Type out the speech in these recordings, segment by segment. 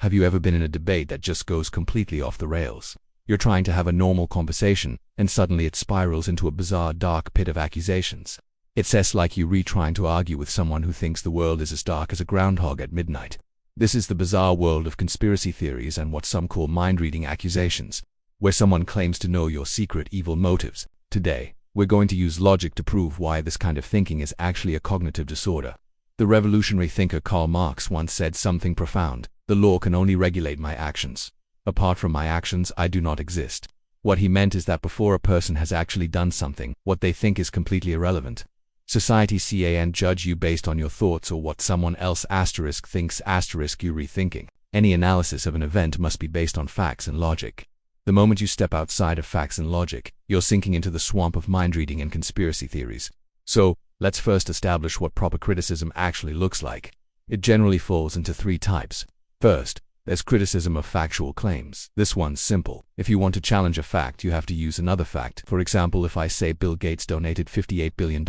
Have you ever been in a debate that just goes completely off the rails? You're trying to have a normal conversation, and suddenly it spirals into a bizarre dark pit of accusations. It's like you trying to argue with someone who thinks the world is as dark as a groundhog at midnight. This is the bizarre world of conspiracy theories and what some call mind-reading accusations, where someone claims to know your secret evil motives. Today, we're going to use logic to prove why this kind of thinking is actually a cognitive disorder. The revolutionary thinker Karl Marx once said something profound: "The law can only regulate my actions. Apart from my actions, I do not exist." What he meant is that before a person has actually done something, what they think is completely irrelevant. Society can't judge you based on your thoughts or what someone else thinks you rethinking. Any analysis of an event must be based on facts and logic. The moment you step outside of facts and logic, you're sinking into the swamp of mind-reading and conspiracy theories. So, let's first establish what proper criticism actually looks like. It generally falls into three types. First, there's criticism of factual claims. This one's simple. If you want to challenge a fact, you have to use another fact. For example, if I say Bill Gates donated $58 billion,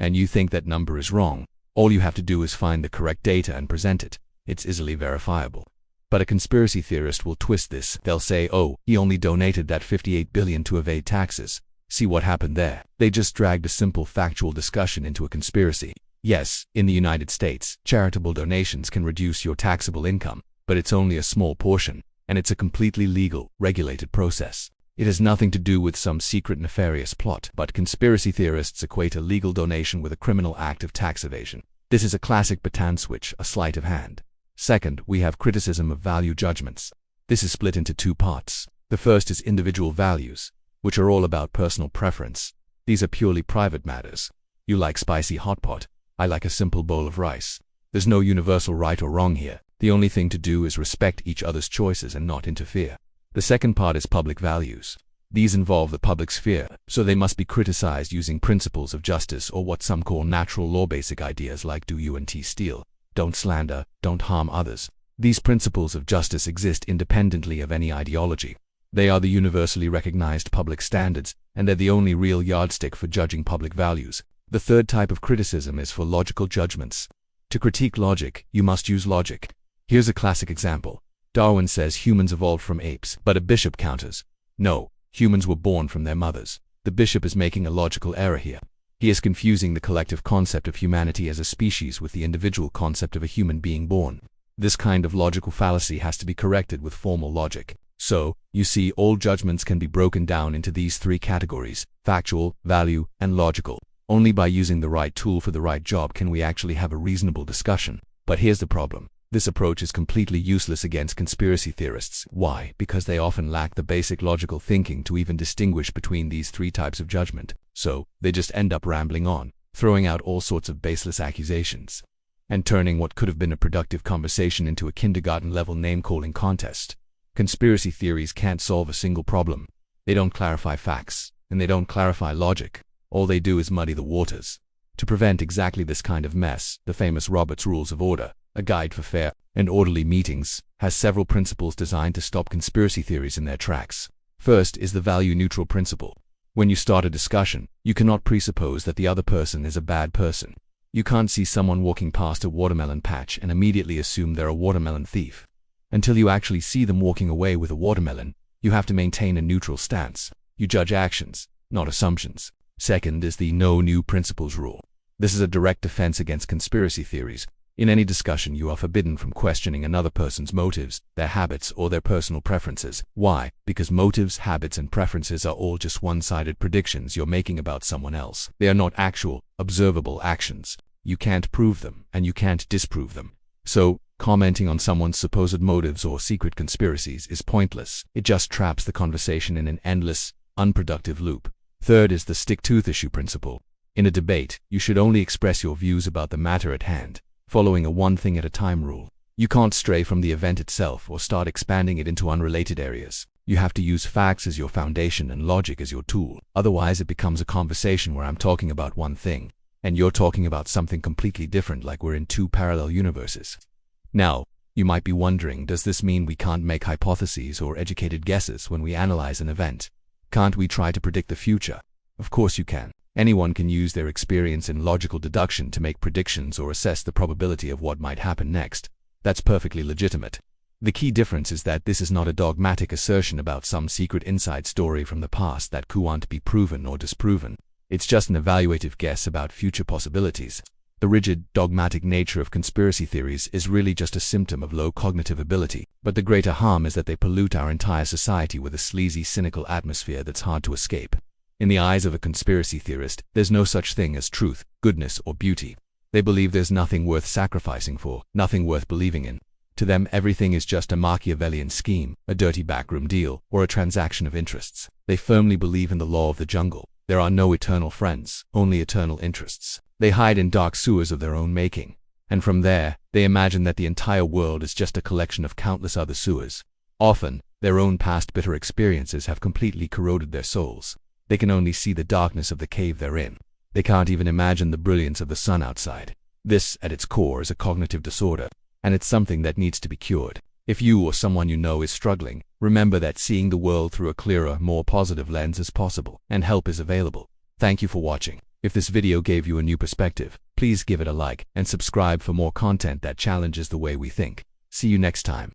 and you think that number is wrong, all you have to do is find the correct data and present it. It's easily verifiable. But a conspiracy theorist will twist this. They'll say, "Oh, he only donated that $58 billion to evade taxes." See what happened there? They just dragged a simple factual discussion into a conspiracy. Yes, in the United States, charitable donations can reduce your taxable income, but it's only a small portion, and it's a completely legal, regulated process. It has nothing to do with some secret nefarious plot, but conspiracy theorists equate a legal donation with a criminal act of tax evasion. This is a classic baton switch, a sleight of hand. Second, we have criticism of value judgments. This is split into two parts. The first is individual values, which are all about personal preference. These are purely private matters. You like spicy hot pot. I like a simple bowl of rice. There's no universal right or wrong here. The only thing to do is respect each other's choices and not interfere. The second part is public values. These involve the public sphere, so they must be criticized using principles of justice or what some call natural law. Basic ideas like do you and steal, don't slander, don't harm others. These principles of justice exist independently of any ideology. They are the universally recognized public standards, and they're the only real yardstick for judging public values. The third type of criticism is for logical judgments. To critique logic, you must use logic. Here's a classic example. Darwin says humans evolved from apes, but a bishop counters. No, humans were born from their mothers. The bishop is making a logical error here. He is confusing the collective concept of humanity as a species with the individual concept of a human being born. This kind of logical fallacy has to be corrected with formal logic. So, you see, all judgments can be broken down into these three categories: factual, value, and logical. Only by using the right tool for the right job can we actually have a reasonable discussion. But here's the problem. This approach is completely useless against conspiracy theorists. Why? Because they often lack the basic logical thinking to even distinguish between these three types of judgment. So, they just end up rambling on, throwing out all sorts of baseless accusations, and turning what could have been a productive conversation into a kindergarten-level name-calling contest. Conspiracy theories can't solve a single problem. They don't clarify facts, and they don't clarify logic. All they do is muddy the waters. To prevent exactly this kind of mess, the famous Robert's Rules of Order, a guide for fair and orderly meetings, has several principles designed to stop conspiracy theories in their tracks. First is the value-neutral principle. When you start a discussion, you cannot presuppose that the other person is a bad person. You can't see someone walking past a watermelon patch and immediately assume they're a watermelon thief. Until you actually see them walking away with a watermelon, you have to maintain a neutral stance. You judge actions, not assumptions. Second is the no new principles rule. This is a direct defense against conspiracy theories. In any discussion, you are forbidden from questioning another person's motives, their habits, or their personal preferences. Why? Because motives, habits, and preferences are all just one-sided predictions you're making about someone else. They are not actual, observable actions. You can't prove them, and you can't disprove them. So, commenting on someone's supposed motives or secret conspiracies is pointless. It just traps the conversation in an endless, unproductive loop. Third is the stick-tooth issue principle. In a debate, you should only express your views about the matter at hand, following a one-thing-at-a-time rule. You can't stray from the event itself or start expanding it into unrelated areas. You have to use facts as your foundation and logic as your tool. Otherwise, it becomes a conversation where I'm talking about one thing, and you're talking about something completely different, like we're in two parallel universes. Now, you might be wondering, does this mean we can't make hypotheses or educated guesses when we analyze an event? Can't we try to predict the future? Of course you can. Anyone can use their experience in logical deduction to make predictions or assess the probability of what might happen next. That's perfectly legitimate. The key difference is that this is not a dogmatic assertion about some secret inside story from the past that can't be proven or disproven. It's just an evaluative guess about future possibilities. The rigid, dogmatic nature of conspiracy theories is really just a symptom of low cognitive ability, but the greater harm is that they pollute our entire society with a sleazy, cynical atmosphere that's hard to escape. In the eyes of a conspiracy theorist, there's no such thing as truth, goodness, or beauty. They believe there's nothing worth sacrificing for, nothing worth believing in. To them, everything is just a Machiavellian scheme, a dirty backroom deal, or a transaction of interests. They firmly believe in the law of the jungle. There are no eternal friends, only eternal interests. They hide in dark sewers of their own making. And from there, they imagine that the entire world is just a collection of countless other sewers. Often, their own past bitter experiences have completely corroded their souls. They can only see the darkness of the cave they're in. They can't even imagine the brilliance of the sun outside. This, at its core, is a cognitive disorder, and it's something that needs to be cured. If you or someone you know is struggling, remember that seeing the world through a clearer, more positive lens is possible, and help is available. Thank you for watching. If this video gave you a new perspective, please give it a like and subscribe for more content that challenges the way we think. See you next time.